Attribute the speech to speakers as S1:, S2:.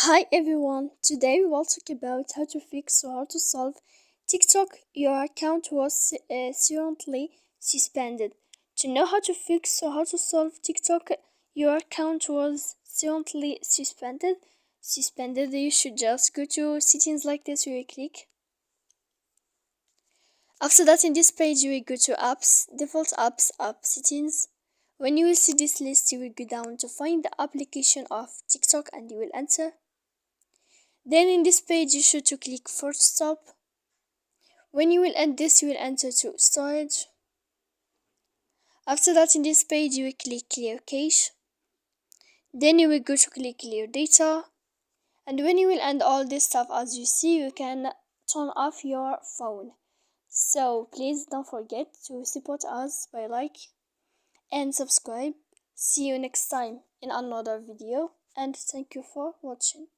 S1: Hi everyone, today we will talk about how to fix or how to solve TikTok. Your account was currently suspended. To know how to fix or how to solve TikTok, your account was currently suspended, you should just go to settings like this, you will click. After that, in this page, you will go to apps, default apps, app settings. When you will see this list, you will go down to find the application of TikTok and you will enter. Then in this page you should to click force stop. When you will end this, you will enter to storage. After that, in this page you will click clear cache. Then you will go to click clear data. And when you will end all this stuff, as you see, you can turn off your phone. So please don't forget to support us by like and subscribe. See you next time in another video and thank you for watching.